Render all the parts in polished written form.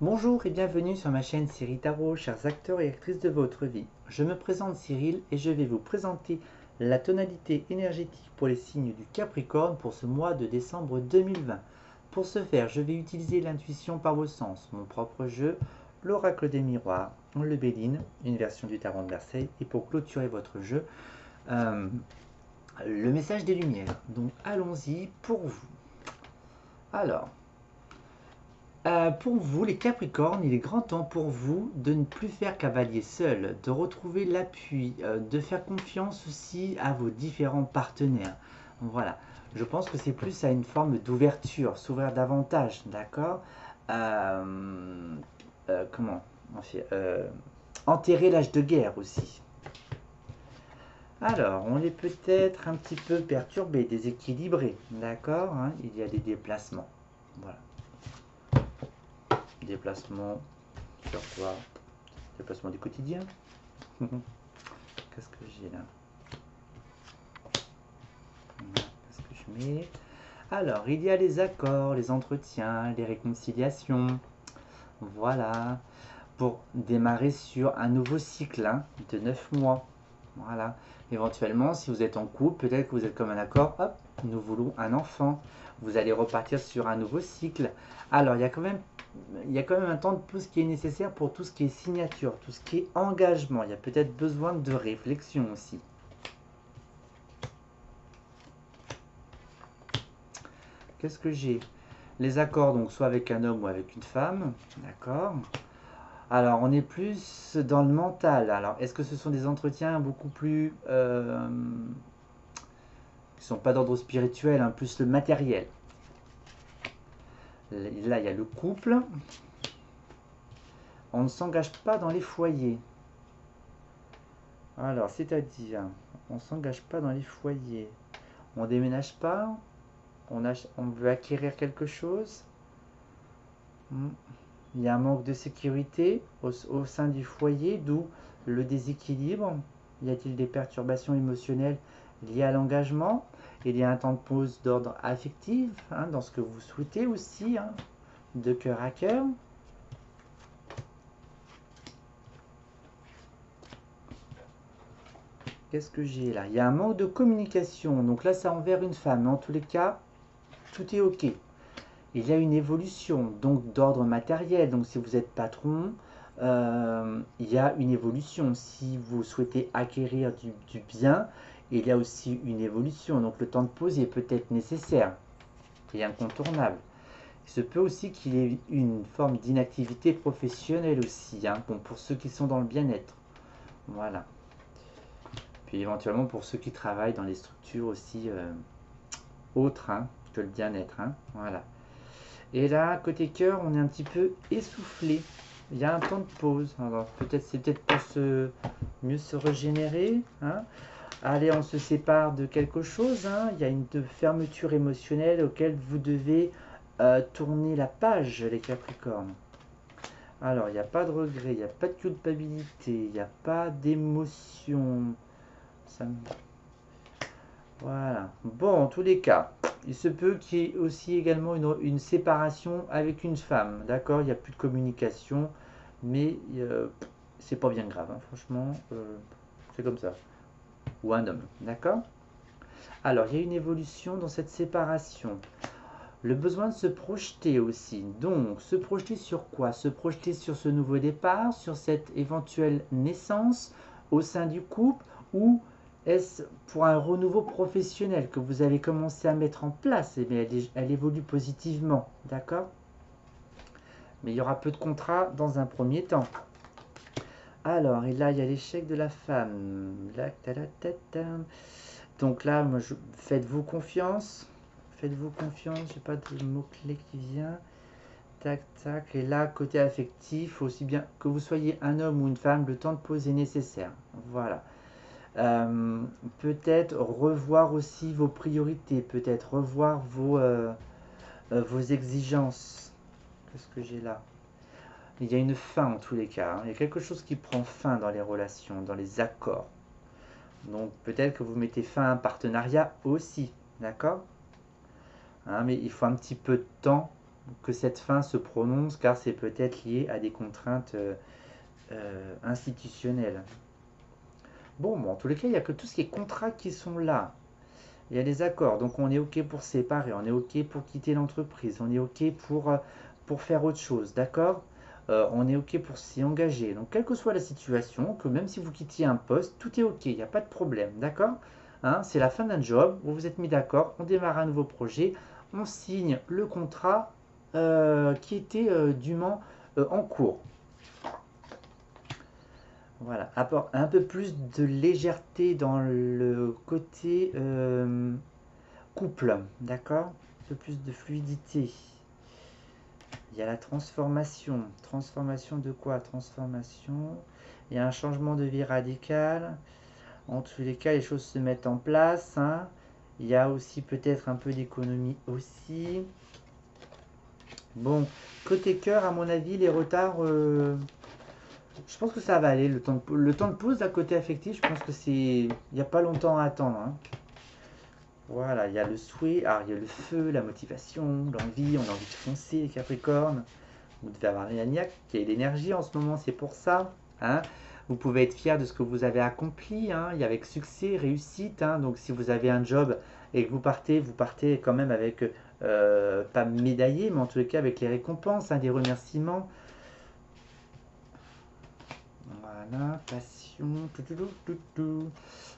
Bonjour et bienvenue sur ma chaîne Cyril Tarot, chers acteurs et actrices de votre vie. Je me présente Cyril et je vais vous présenter la tonalité énergétique pour les signes du Capricorne pour ce mois de décembre 2020. Pour ce faire, je vais utiliser l'intuition par vos sens, mon propre jeu, l'oracle des miroirs, le Béline, une version du tarot de Marseille, et pour clôturer votre jeu, euh, le message des lumières. Donc allons-y pour vous. Alors, pour vous, les Capricornes, il est grand temps pour vous de ne plus faire cavalier seul, de retrouver l'appui, de faire confiance aussi à vos différents partenaires. Voilà, je pense que c'est plus à une forme d'ouverture, s'ouvrir davantage, d'accord. Comment on fait enterrer l'âge de guerre aussi. Alors, on est peut-être un petit peu perturbé, déséquilibré, d'accord, hein. Il y a des déplacements, voilà. Déplacements sur quoi? Déplacement du quotidien. Qu'est-ce que j'ai là? Qu'est-ce que je mets? Alors, il y a les accords, les entretiens, les réconciliations. Voilà. Pour démarrer sur un nouveau cycle de 9 mois. Voilà. Éventuellement, si vous êtes en couple, peut-être que vous êtes comme un accord. Hop, nous voulons un enfant. Vous allez repartir sur un nouveau cycle. Alors, il y a quand même un temps de pause qui est nécessaire pour tout ce qui est signature, tout ce qui est engagement. Il y a peut-être besoin de réflexion aussi. Qu'est-ce que j'ai? Les accords, donc soit avec un homme ou avec une femme. D'accord. Alors, on est plus dans le mental. Alors, est-ce que ce sont des entretiens beaucoup plus qui sont pas d'ordre spirituel, hein, plus le matériel? Là, il y a le couple. On ne s'engage pas dans les foyers. Alors, c'est-à-dire, on ne s'engage pas dans les foyers. On déménage pas. On veut acquérir quelque chose. Il y a un manque de sécurité au sein du foyer, d'où le déséquilibre. Y a-t-il des perturbations émotionnelles liées à l'engagement? Il y a un temps de pause d'ordre affectif, hein, dans ce que vous souhaitez aussi, hein, de cœur à cœur. Qu'est-ce que j'ai là? Il y a un manque de communication. Donc là, c'est envers une femme. Mais en tous les cas, tout est OK. Il y a une évolution, donc d'ordre matériel. Donc si vous êtes patron, il y a une évolution. Si vous souhaitez acquérir du bien, il y a aussi une évolution. Donc le temps de pause est peut-être nécessaire et incontournable. Il se peut aussi qu'il y ait une forme d'inactivité professionnelle aussi, hein, bon, pour ceux qui sont dans le bien-être. Voilà. Puis éventuellement pour ceux qui travaillent dans les structures aussi autres, hein, que le bien-être. Hein, voilà. Et là, côté cœur, on est un petit peu essoufflé. Il y a un temps de pause. Alors peut-être c'est peut-être pour mieux se régénérer. Hein. Allez, on se sépare de quelque chose. Hein. Il y a une fermeture émotionnelle auquel vous devez tourner la page, les Capricornes. Alors, il n'y a pas de regret, il n'y a pas de culpabilité, il n'y a pas d'émotion. Ça me... Voilà. Bon, en tous les cas, il se peut qu'il y ait aussi également une séparation avec une femme. D'accord. Il n'y a plus de communication, mais c'est pas bien grave, hein, franchement. C'est comme ça. Ou un homme. D'accord. Alors, il y a une évolution dans cette séparation. Le besoin de se projeter aussi. Donc, se projeter sur quoi? Se projeter sur ce nouveau départ, sur cette éventuelle naissance au sein du couple, ou est-ce pour un renouveau professionnel que vous allez commencer à mettre en place? Eh bien, elle évolue positivement, d'accord? Mais il y aura peu de contrats dans un premier temps. Alors, et là, il y a l'échec de la femme. Là, donc là, faites-vous confiance. Faites-vous confiance, j'ai pas de mot-clé qui vient. Tac, tac. Et là, côté affectif, aussi bien que vous soyez un homme ou une femme, le temps de pause est nécessaire. Voilà. Peut-être revoir aussi vos priorités, peut-être revoir vos exigences. Qu'est-ce que j'ai là? Il y a une fin en tous les cas. Hein. Il y a quelque chose qui prend fin dans les relations, dans les accords. Donc peut-être que vous mettez fin à un partenariat aussi. D'accord? Hein, mais il faut un petit peu de temps que cette fin se prononce, car c'est peut-être lié à des contraintes institutionnelles. Bon, en tous les cas, il n'y a que tout ce qui est contrats qui sont là. Il y a les accords, donc on est OK pour séparer, on est OK pour quitter l'entreprise, on est OK pour faire autre chose, d'accord. On est OK pour s'y engager. Donc quelle que soit la situation, que même si vous quittiez un poste, tout est OK, il n'y a pas de problème, d'accord. Hein, c'est la fin d'un job, vous vous êtes mis d'accord, on démarre un nouveau projet, on signe le contrat qui était dûment en cours. Voilà, apporte un peu plus de légèreté dans le côté couple, d'accord? Un peu plus de fluidité. Il y a la transformation. Transformation de quoi? Transformation. Il y a un changement de vie radical. En tous les cas, les choses se mettent en place, hein. Il y a aussi peut-être un peu d'économie aussi. Bon, côté cœur, à mon avis, les retards, je pense que ça va aller. Le temps de pause à côté affectif, je pense que c'est, il n'y a pas longtemps à attendre, hein. Voilà, il y a le souhait, alors il y a le feu, la motivation, l'envie, on a envie de foncer les Capricornes. Vous devez avoir l'agnac, qui a l'énergie en ce moment, c'est pour ça, hein. Vous pouvez être fier de ce que vous avez accompli, hein, et avec succès, réussite, hein. Donc si vous avez un job et que vous partez quand même avec, pas médaillé, mais en tous les cas avec les récompenses, hein, des remerciements. Voilà, passion, tout.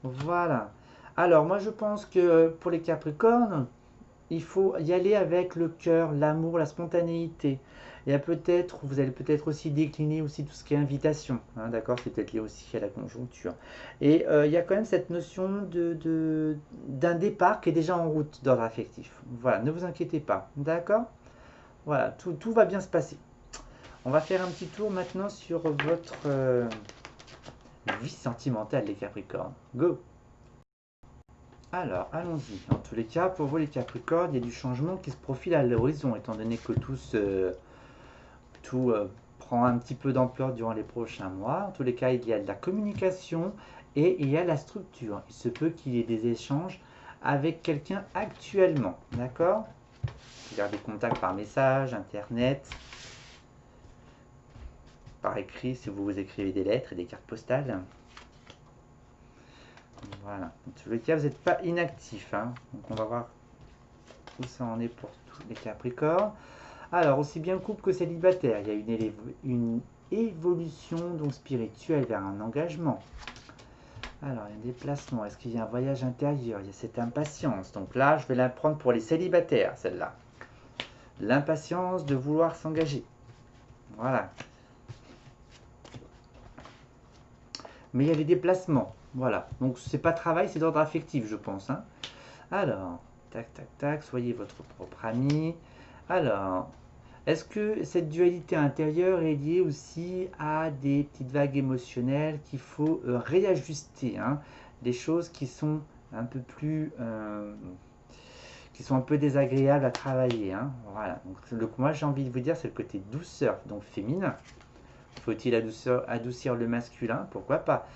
Voilà. Alors moi je pense que pour les Capricornes, il faut y aller avec le cœur, l'amour, la spontanéité. Et vous allez peut-être aussi décliner aussi tout ce qui est invitation, hein, d'accord, c'est peut-être lié aussi à la conjoncture. Et il y a quand même cette notion d'un départ qui est déjà en route d'ordre affectif. Voilà, ne vous inquiétez pas, d'accord. Voilà, tout va bien se passer. On va faire un petit tour maintenant sur votre vie sentimentale, les Capricornes. Go! Alors, allons-y. En tous les cas, pour vous les Capricornes, il y a du changement qui se profile à l'horizon, étant donné que tout prend un petit peu d'ampleur durant les prochains mois. En tous les cas, il y a de la communication et il y a la structure. Il se peut qu'il y ait des échanges avec quelqu'un actuellement, d'accord? Gardez contact par message, internet, par écrit si vous vous écrivez des lettres et des cartes postales. Voilà. En tous les cas, vous n'êtes pas inactif, hein. Donc on va voir où ça en est pour tous les Capricornes. Alors, aussi bien couple que célibataire, il y a une évolution donc spirituelle vers un engagement. Alors, il y a un déplacement. Est-ce qu'il y a un voyage intérieur? Il y a cette impatience. Donc là, je vais la prendre pour les célibataires, celle-là. L'impatience de vouloir s'engager. Voilà. Mais il y a les déplacements. Voilà. Donc, c'est pas travail, c'est d'ordre affectif, je pense, hein. Alors, tac, soyez votre propre ami. Alors, est-ce que cette dualité intérieure est liée aussi à des petites vagues émotionnelles qu'il faut réajuster, hein, des choses qui sont un peu plus, qui sont un peu désagréables à travailler, hein, voilà. Donc, moi j'ai envie de vous dire, c'est le côté douceur, donc féminin. Faut-il adoucir le masculin? Pourquoi pas.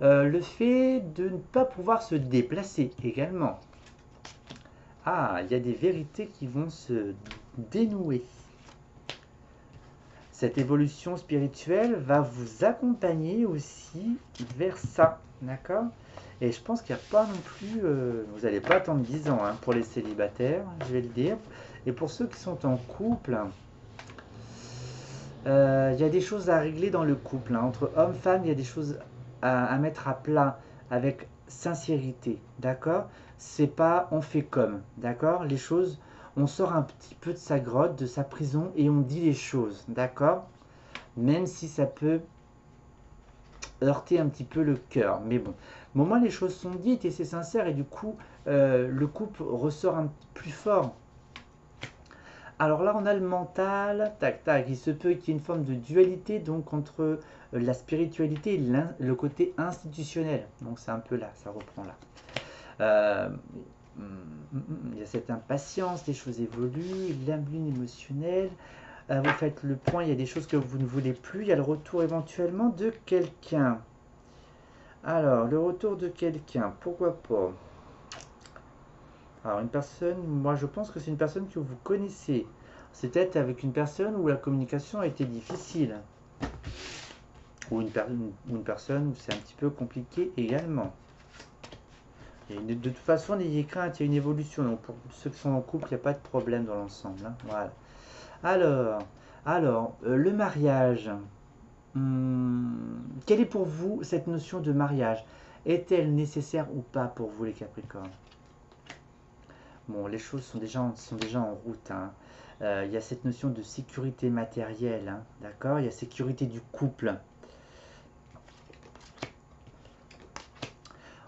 Le fait de ne pas pouvoir se déplacer également. Ah, il y a des vérités qui vont se dénouer. Cette évolution spirituelle va vous accompagner aussi vers ça, d'accord? Et je pense qu'il n'y a pas non plus, vous n'allez pas attendre 10 ans, hein, pour les célibataires, je vais le dire. Et pour ceux qui sont en couple, il y a des choses à régler dans le couple, hein. Entre hommes-femmes, il y a des choses à mettre à plat avec sincérité, d'accord? C'est pas on fait comme, d'accord? Les choses, on sort un petit peu de sa grotte, de sa prison et on dit les choses, d'accord? Même si ça peut heurter un petit peu le cœur. Mais bon, au moins les choses sont dites et c'est sincère et du coup, le couple ressort un petit plus fort. Alors là, on a le mental, tac, il se peut qu'il y ait une forme de dualité donc entre la spiritualité et le côté institutionnel. Donc c'est un peu là, ça reprend là. Euh, il y a cette impatience, les choses évoluent, l'abus émotionnel. Vous faites le point, il y a des choses que vous ne voulez plus, il y a le retour éventuellement de quelqu'un. Alors, le retour de quelqu'un, pourquoi pas? Alors, une personne, moi je pense que c'est une personne que vous connaissez. C'est peut-être avec une personne où la communication a été difficile. Ou une personne où c'est un petit peu compliqué également. Et de toute façon, n'ayez crainte, il y a une évolution. Donc pour ceux qui sont en couple, il n'y a pas de problème dans l'ensemble, hein. Voilà. Alors, le mariage. Quelle est pour vous cette notion de mariage? Est-elle nécessaire ou pas pour vous les Capricornes? Bon, les choses sont déjà en route, hein. Il y a cette notion de sécurité matérielle, hein, d'accord? Il y a sécurité du couple.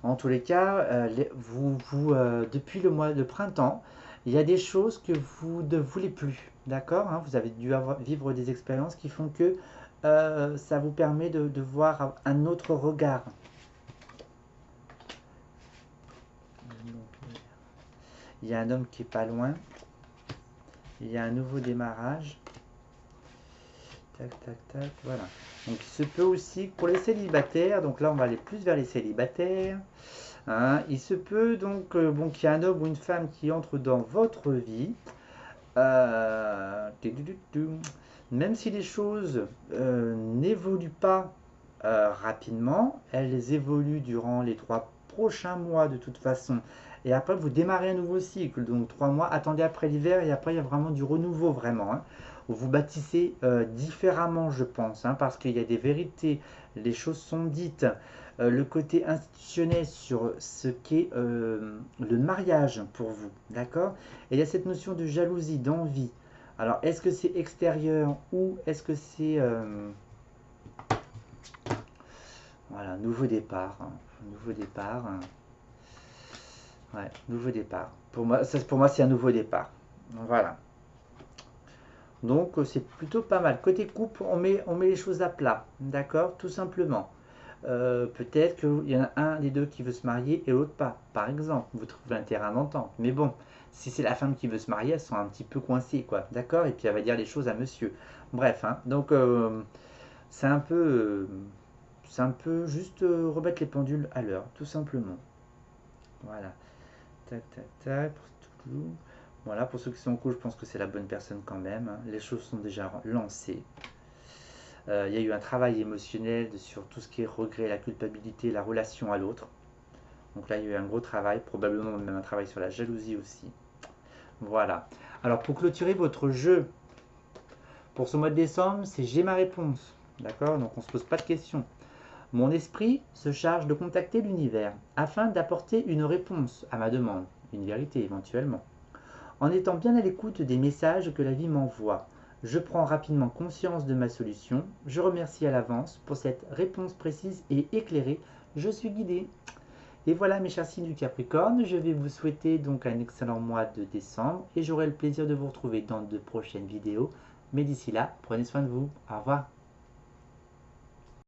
En tous les cas, depuis le mois de printemps, il y a des choses que vous ne voulez plus, d'accord, hein? Vous avez dû vivre des expériences qui font que ça vous permet de voir un autre regard. Il y a un homme qui est pas loin. Il y a un nouveau démarrage. Tac, tac, tac, voilà. Donc il se peut aussi pour les célibataires, donc là on va aller plus vers les célibataires. Hein, il se peut donc bon, qu'il y ait un homme ou une femme qui entre dans votre vie. Même si les choses n'évoluent pas rapidement, elles évoluent durant les 3 prochains mois de toute façon. Et après, vous démarrez un nouveau cycle. Donc 3 mois, attendez après l'hiver et après, il y a vraiment du renouveau, vraiment, hein. Vous bâtissez différemment, je pense, hein, parce qu'il y a des vérités, les choses sont dites. Le côté institutionnel sur ce qu'est le mariage pour vous, d'accord? Et il y a cette notion de jalousie, d'envie. Alors, est-ce que c'est extérieur ou est-ce que c'est... voilà, nouveau départ, hein. Nouveau départ, hein. Ouais, nouveau départ. Pour moi, c'est un nouveau départ. Voilà. Donc, c'est plutôt pas mal. Côté couple, on met les choses à plat, d'accord? Tout simplement. Peut-être qu'il y en a un des deux qui veut se marier et l'autre pas. Par exemple, vous trouvez un terrain d'entente. Mais bon, si c'est la femme qui veut se marier, elles sont un petit peu coincées, quoi. D'accord? Et puis elle va dire les choses à monsieur. Bref, hein. Donc, c'est un peu, juste remettre les pendules à l'heure, tout simplement. Voilà. Tac, tac, tac. Voilà, pour ceux qui sont en couple, je pense que c'est la bonne personne quand même, hein. Les choses sont déjà lancées. Il y a eu un travail émotionnel sur tout ce qui est regret, la culpabilité, la relation à l'autre. Donc là, il y a eu un gros travail, probablement même un travail sur la jalousie aussi. Voilà. Alors pour clôturer votre jeu, pour ce mois de décembre, c'est j'ai ma réponse. D'accord? Donc on ne se pose pas de questions. Mon esprit se charge de contacter l'univers afin d'apporter une réponse à ma demande, une vérité éventuellement. En étant bien à l'écoute des messages que la vie m'envoie, je prends rapidement conscience de ma solution. Je remercie à l'avance pour cette réponse précise et éclairée. Je suis guidé. Et voilà mes chers signes du Capricorne, je vais vous souhaiter donc un excellent mois de décembre et j'aurai le plaisir de vous retrouver dans de prochaines vidéos. Mais d'ici là, prenez soin de vous. Au revoir.